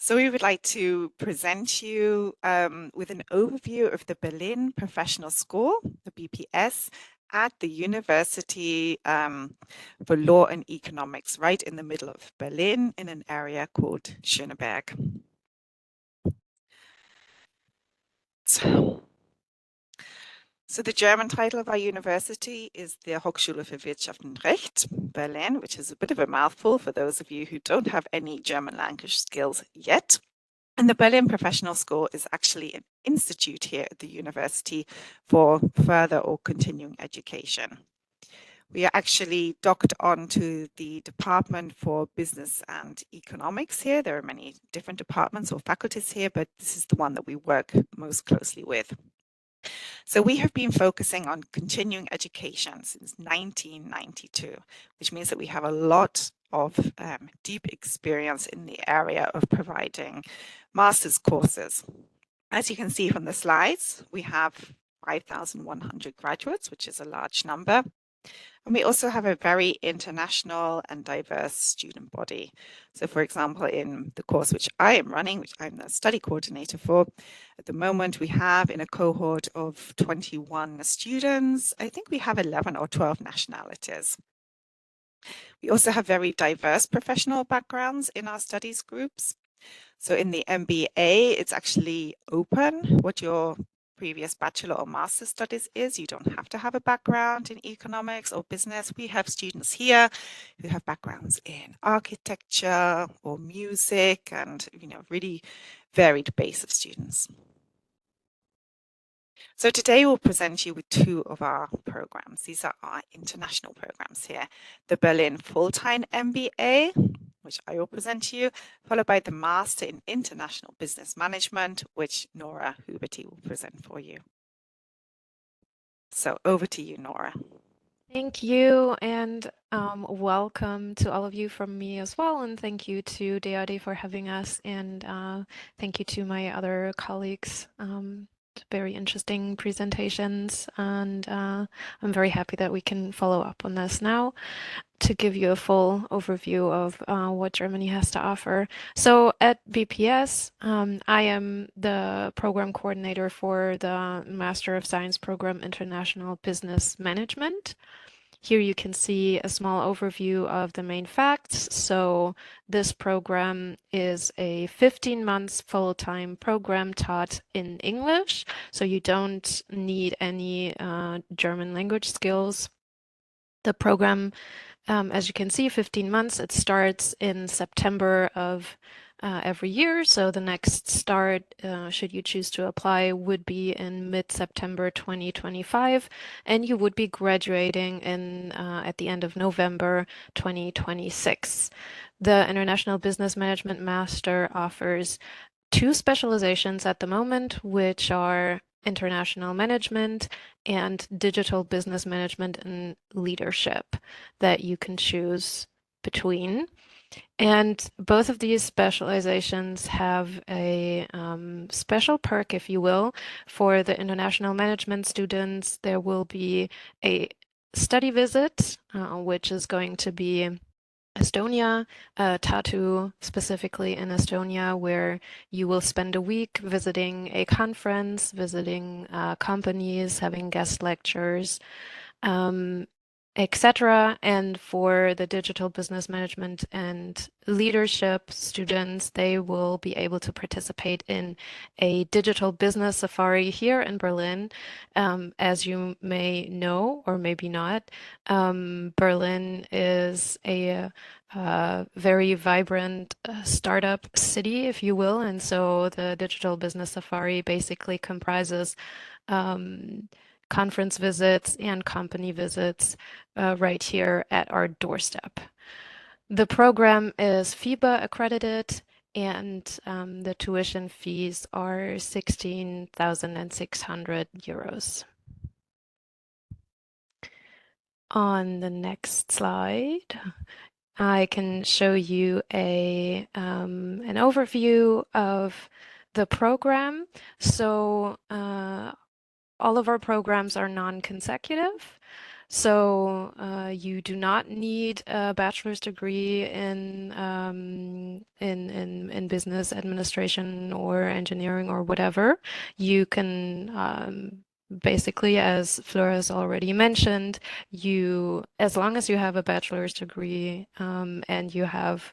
So we would like to present you with an overview of the Berlin Professional School, the BPS, at the University for Law and Economics, right in the middle of Berlin in an area called Schöneberg. So the German title of our university is the Hochschule für Wirtschaft und Recht, Berlin, which is a bit of a mouthful for those of you who don't have any German language skills yet. And the Berlin Professional School is actually an institute here at the university for further or continuing education. We are actually docked onto the Department for Business and Economics here. There are many different departments or faculties here, but this is the one that we work most closely with. So we have been focusing on continuing education since 1992, which means that we have a lot of deep experience in the area of providing master's courses. As you can see from the slides, we have 5,100 graduates, which is a large number. And we also have a very international and diverse student body. So for example, in the course which I am running, which I'm the study coordinator for, at the moment we have in a cohort of 21 students, I think we have 11 or 12 nationalities. We also have very diverse professional backgrounds in our studies groups. So in the MBA, it's actually open what your previous bachelor or master's studies is. You don't have to have a background in economics or business. We have students here who have backgrounds in architecture or music and, really varied base of students. So today we'll present you with two of our programs. These are our international programs here. The Berlin Full-Time MBA, which I will present to you, followed by the Master in International Business Management, which Nora Huberty will present for you. So over to you, Nora. Thank you, and welcome to all of you from me as well, and thank you to DAAD for having us, and thank you to my other colleagues. Very interesting presentations, and I'm very happy that we can follow up on this now to give you a full overview of what Germany has to offer. So at BPS, I am the program coordinator for the Master of Science program, International Business Management. Here you can see a small overview of the main facts. So this program is a 15 months full-time program taught in English. So you don't need any German language skills. The program, as you can see, 15 months, it starts in September of every year. So the next start, should you choose to apply, would be in mid-September 2025, and you would be graduating in at the end of November 2026. The International Business Management Master offers two specializations at the moment, which are international management and digital business management and leadership that you can choose between. And both of these specializations have a special perk, if you will. For the international management students, there will be a study visit, which is going to be Estonia, Tartu specifically in Estonia, where you will spend a week visiting a conference, visiting companies, having guest lectures, etc. And for the digital business management and leadership students, they will be able to participate in a digital business safari here in Berlin. As you may know, or maybe not, Berlin is a very vibrant startup city, if you will. And so the digital business safari basically comprises conference visits and company visits right here at our doorstep. The program is FIBA accredited, and the tuition fees are 16,600 euros. On the next slide, I can show you an overview of the program. So all of our programs are non-consecutive. So you do not need a bachelor's degree in business administration or engineering or whatever. You can basically, as Flora has already mentioned, as long as you have a bachelor's degree and you have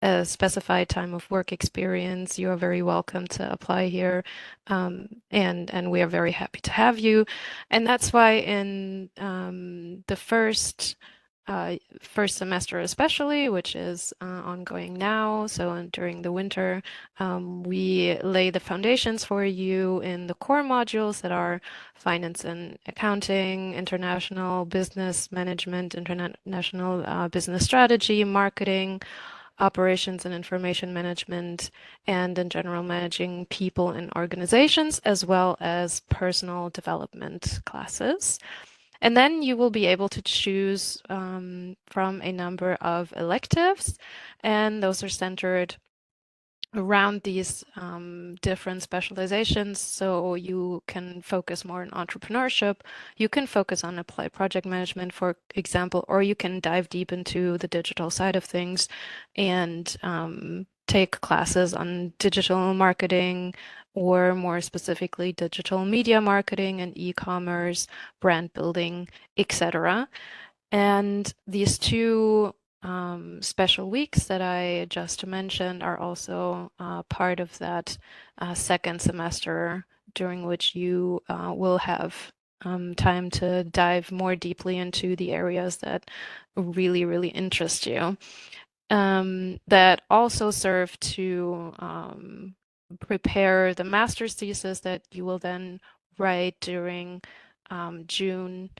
a specified time of work experience, you are very welcome to apply here, and we are very happy to have you. And that's why in the first semester especially, which is ongoing now, so during the winter, we lay the foundations for you in the core modules that are finance and accounting, international business management, international business strategy, marketing, operations and information management, and in general managing people and organizations, as well as personal development classes. And then you will be able to choose from a number of electives, and those are centered around these different specializations. So you can focus more on entrepreneurship, you can focus on applied project management, for example, or you can dive deep into the digital side of things and take classes on digital marketing, or more specifically, digital media marketing and e-commerce, brand building, etc. And these two special weeks that I just mentioned are also part of that second semester, during which you will have time to dive more deeply into the areas that really, really interest you. That also serve to prepare the master's thesis that you will then write during June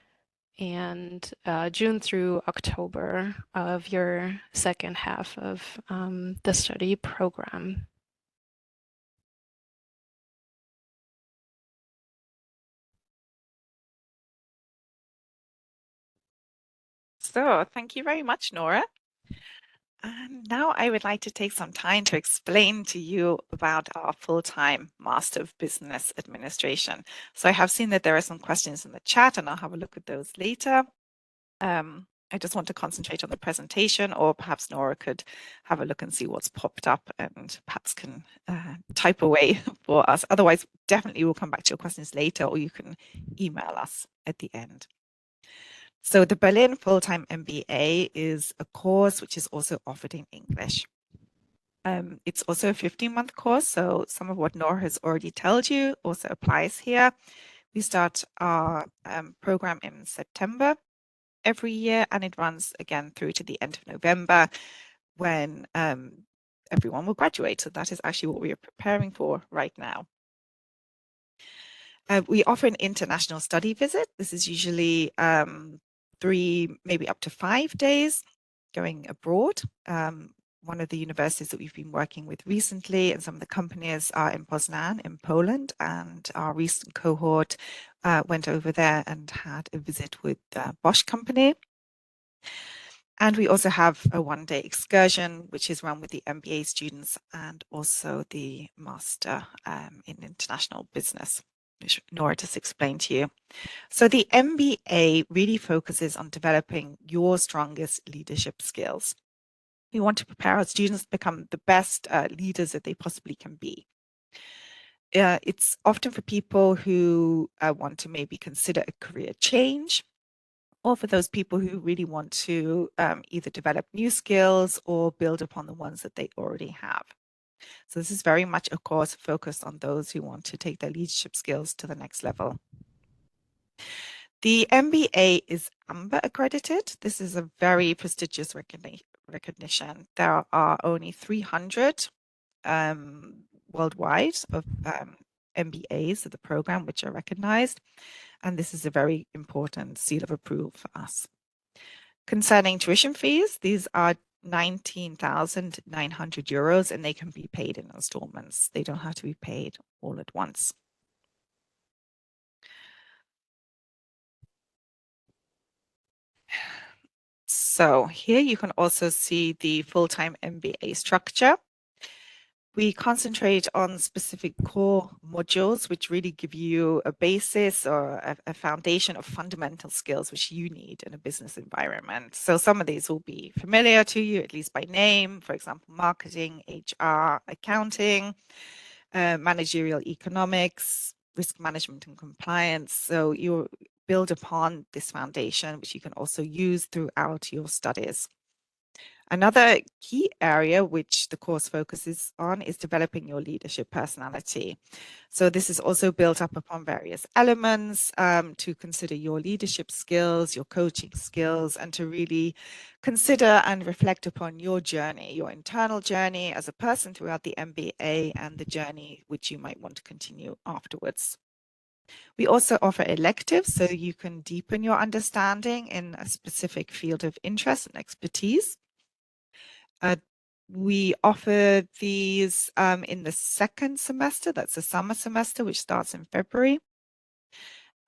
June through October of your second half of the study program. So thank you very much, Nora. And now I would like to take some time to explain to you about our full-time Master of Business Administration. So I have seen that there are some questions in the chat, and I'll have a look at those later. I just want to concentrate on the presentation, or perhaps Nora could have a look and see what's popped up and perhaps can type away for us. Otherwise, definitely we'll come back to your questions later, or you can email us at the end. So the Berlin Full-Time MBA is a course which is also offered in English. It's also a 15-month course, so some of what Nora has already told you also applies here. We start our program in September every year, and it runs again through to the end of November, when everyone will graduate. So that is actually what we are preparing for right now. We offer an international study visit. This is usually 3, maybe up to 5 days going abroad. One of the universities that we've been working with recently, and some of the companies, are in Poznan in Poland, and our recent cohort went over there and had a visit with the Bosch company. And we also have a 1-day excursion, which is run with the MBA students and also the Master in International Business, which Nora just explained to you. So the MBA really focuses on developing your strongest leadership skills. We want to prepare our students to become the best leaders that they possibly can be. It's often for people who want to maybe consider a career change, or for those people who really want to either develop new skills or build upon the ones that they already have. So this is very much a course focused on those who want to take their leadership skills to the next level. The MBA is AMBA accredited. This is a very prestigious recognition. There are only 300 worldwide of MBAs of the program which are recognized, and this is a very important seal of approval for us. Concerning tuition fees, these are 19,900 euros, and they can be paid in installments. They don't have to be paid all at once. So here you can also see the full-time MBA structure. We concentrate on specific core modules, which really give you a basis or a foundation of fundamental skills which you need in a business environment. So some of these will be familiar to you, at least by name, for example, marketing, HR, accounting, managerial economics, risk management and compliance. So you build upon this foundation, which you can also use throughout your studies. Another key area which the course focuses on is developing your leadership personality. So this is also built up upon various elements to consider your leadership skills, your coaching skills, and to really consider and reflect upon your journey, your internal journey as a person throughout the MBA and the journey which you might want to continue afterwards. We also offer electives so you can deepen your understanding in a specific field of interest and expertise. We offer these in the second semester, that's the summer semester, which starts in February.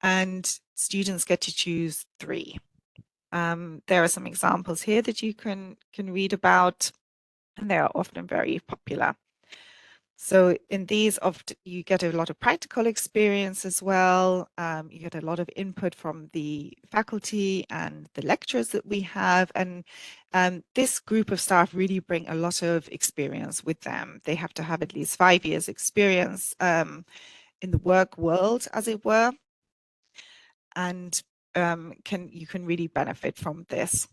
And students get to choose 3. There are some examples here that you can read about, and they are often very popular. So in these, often you get a lot of practical experience as well. You get a lot of input from the faculty and the lecturers that we have. And this group of staff really bring a lot of experience with them. They have to have at least 5 years experience in the work world, as it were. And you can really benefit from this.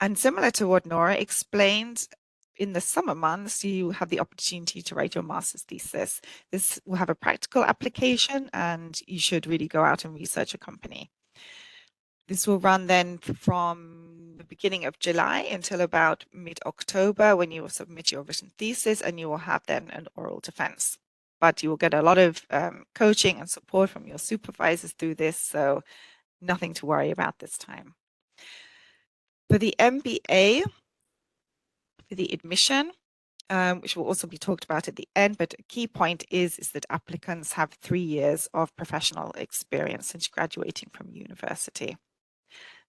And similar to what Nora explained, in the summer months, you have the opportunity to write your master's thesis. This will have a practical application, and you should really go out and research a company. This will run then from the beginning of July until about mid-October, when you will submit your written thesis, and you will have then an oral defense. But you will get a lot of coaching and support from your supervisors through this, so nothing to worry about this time. For the MBA, for the admission, which will also be talked about at the end, but a key point is that applicants have 3 years of professional experience since graduating from university.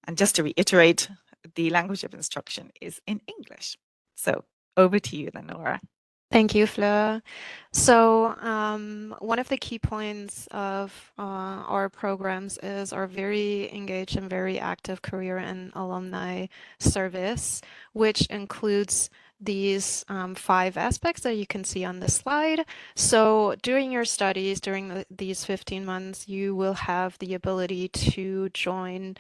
And just to reiterate, the language of instruction is in English. So over to you then, Nora. Thank you, Fleur. So one of the key points of our programs is our very engaged and very active career and alumni service, which includes these 5 aspects that you can see on the slide. So during your studies, during these 15 months, you will have the ability to join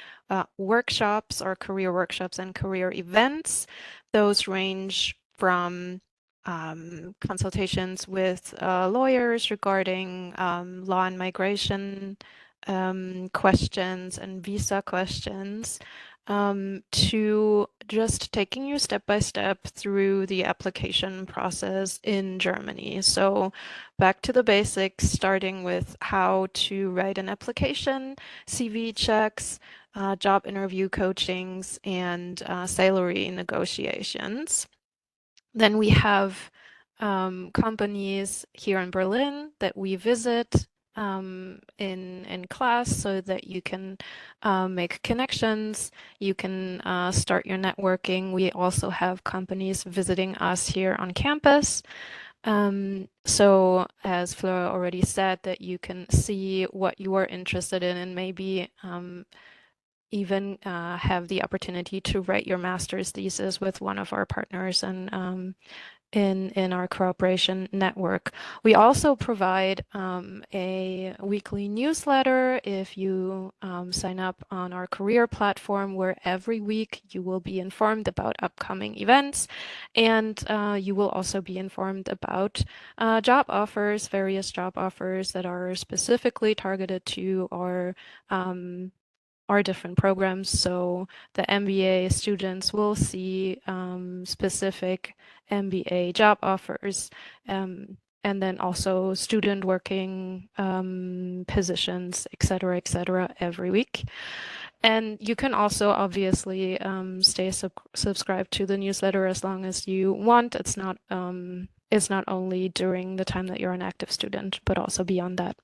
workshops or career workshops and career events. Those range from consultations with lawyers regarding law and migration questions and visa questions, to just taking you step by step through the application process in Germany. So back to the basics, starting with how to write an application, CV checks, job interview coachings, and salary negotiations. Then we have companies here in Berlin that we visit in class, so that you can make connections, you can start your networking. We also have companies visiting us here on campus. So as Flora already said, that you can see what you are interested in, and maybe even have the opportunity to write your master's thesis with one of our partners and in our cooperation network. We also provide a weekly newsletter if you sign up on our career platform, where every week you will be informed about upcoming events, and you will also be informed about job offers, various job offers that are specifically targeted to our different programs. So the MBA students will see specific MBA job offers, and then also student working positions, et cetera, every week. And you can also obviously stay subscribed to the newsletter as long as you want. It's not only during the time that you're an active student, but also beyond that.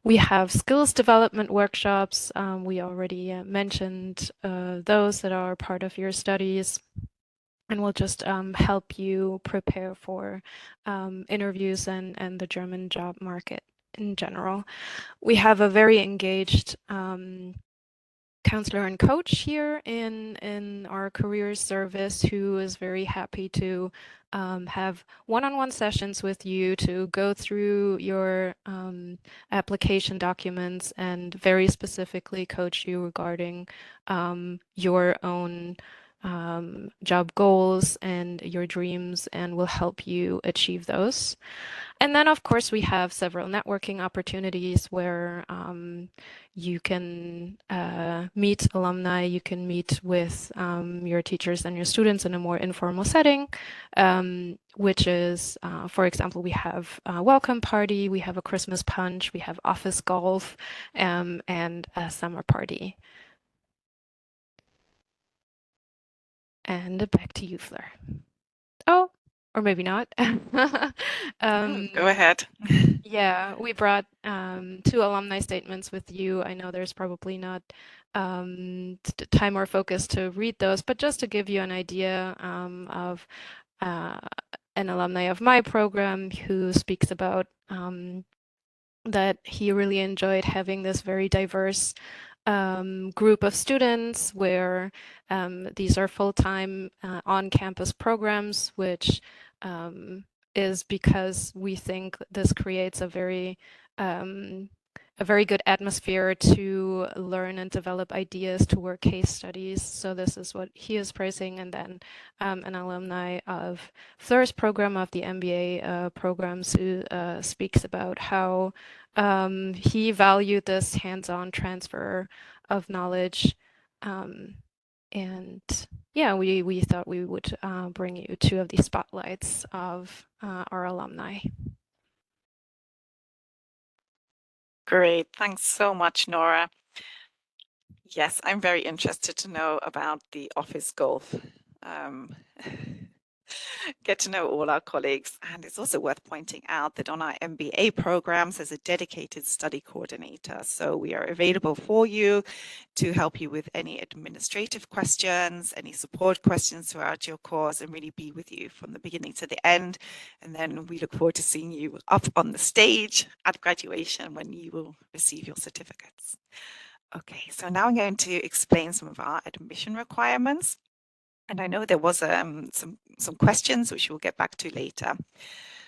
We have skills development workshops. We already mentioned those that are part of your studies. and we'll just help you prepare for interviews and the German job market in general. We have a very engaged counselor and coach here in our careers service who is very happy to have one-on-one sessions with you to go through your application documents and very specifically coach you regarding your own job goals and your dreams, and will help you achieve those. And then, of course, we have several networking opportunities where you can meet alumni, you can meet with your teachers and your students in a more informal setting, which is, for example, we have a welcome party, we have a Christmas punch, we have office golf, and a summer party. And back to you, Fleur. Oh, or maybe not. Go ahead. Yeah, we brought two alumni statements with you. I know there's probably not time or focus to read those, but just to give you an idea of an alumni of my program who speaks about that he really enjoyed having this very diverse group of students where these are full-time on-campus programs, which is because we think this creates a very good atmosphere to learn and develop ideas, to work case studies. So this is what he is praising. And then an alumni of Fleur's program of the MBA programs who speaks about how he valued this hands-on transfer of knowledge. And yeah, we thought we would bring you two of these spotlights of our alumni. Great. Thanks so much, Nora. Yes, I'm very interested to know about the office golf. Get to know all our colleagues. And it's also worth pointing out that on our MBA programs, there's a dedicated study coordinator. So we are available for you to help you with any administrative questions, any support questions throughout your course, and really be with you from the beginning to the end. And then we look forward to seeing you up on the stage at graduation when you will receive your certificates. Okay, so now I'm going to explain some of our admission requirements. And I know there was some questions which we'll get back to later.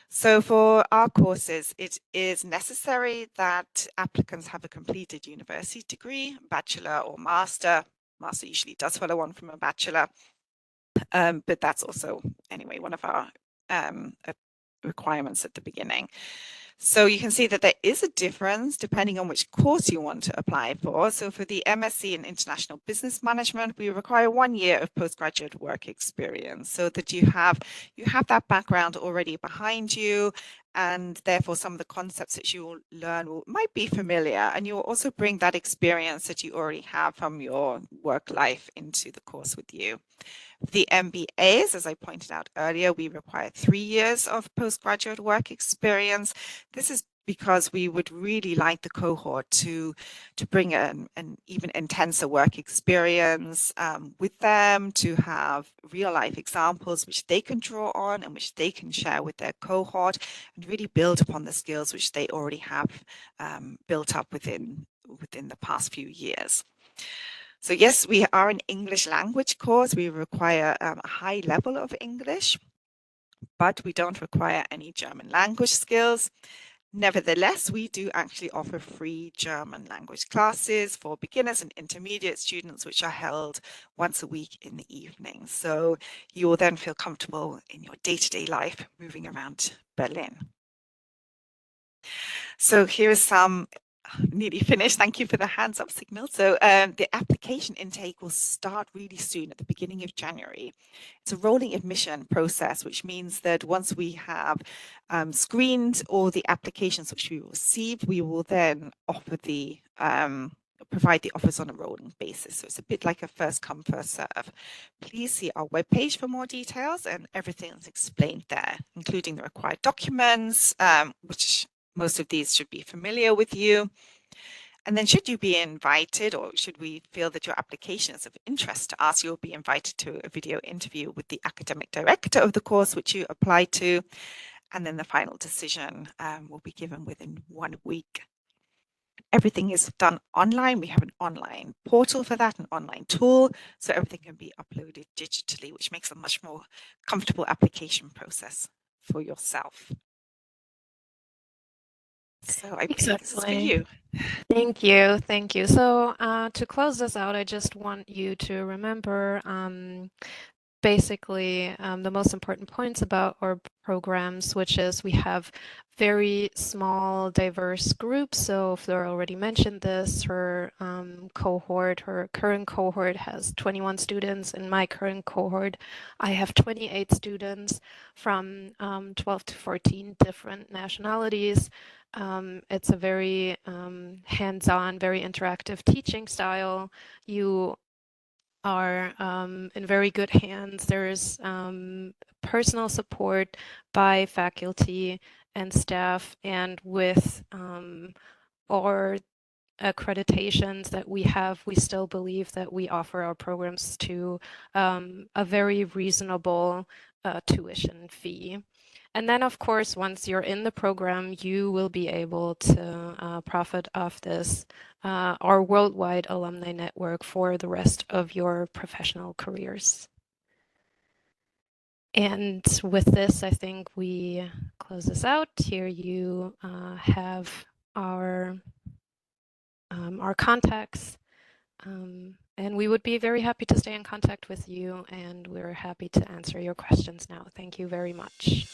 So for our courses, it is necessary that applicants have a completed university degree, bachelor or master. Master usually does follow on from a bachelor, but that's also, anyway, one of our requirements at the beginning. So you can see that there is a difference depending on which course you want to apply for. So for the MSc in International Business Management, we require 1 year of postgraduate work experience so that you have that background already behind you, and therefore some of the concepts that you will learn might be familiar, and you will also bring that experience that you already have from your work life into the course with you. The MBAs, as I pointed out earlier, we require 3 years of postgraduate work experience. This is because we would really like the cohort to bring an even intenser work experience with them, to have real life examples which they can draw on and which they can share with their cohort, and really build upon the skills which they already have built up within the past few years. So yes, we are an English language course. We require a high level of English, but we don't require any German language skills. Nevertheless, we do actually offer free German language classes for beginners and intermediate students, which are held once a week in the evening. So you will then feel comfortable in your day-to-day life moving around Berlin. So here is some nearly finished. Thank you for the hands up signal. So the application intake will start really soon at the beginning of January. It's a rolling admission process, which means that once we have screened all the applications which we receive, we will then offer the provide the offers on a rolling basis. So it's a bit like a first come, first serve. Please see our webpage for more details, and everything is explained there, including the required documents, which most of these should be familiar with you. And then should you be invited, or should we feel that your application is of interest to us, you'll be invited to a video interview with the academic director of the course which you applied to. And then the final decision will be given within 1 week. Everything is done online. We have an online portal for that, an online tool, so everything can be uploaded digitally, which makes a much more comfortable application process for yourself. So I believe this is for you. Thank you. Thank you. So to close this out, I just want you to remember basically the most important points about our programs, which is we have very small, diverse groups. So Flora already mentioned this. Her cohort, her current cohort has 21 students. In my current cohort, I have 28 students from 12 to 14 different nationalities. It's a very hands-on, very interactive teaching style. You are in very good hands. There's personal support by faculty and staff, and with our accreditations that we have, we still believe that we offer our programs to a very reasonable tuition fee. And then, of course, once you're in the program, you will be able to profit off this, our worldwide alumni network for the rest of your professional careers. And with this, I think we close this out. Here you have our contacts. And we would be very happy to stay in contact with you, and we're happy to answer your questions now. Thank you very much.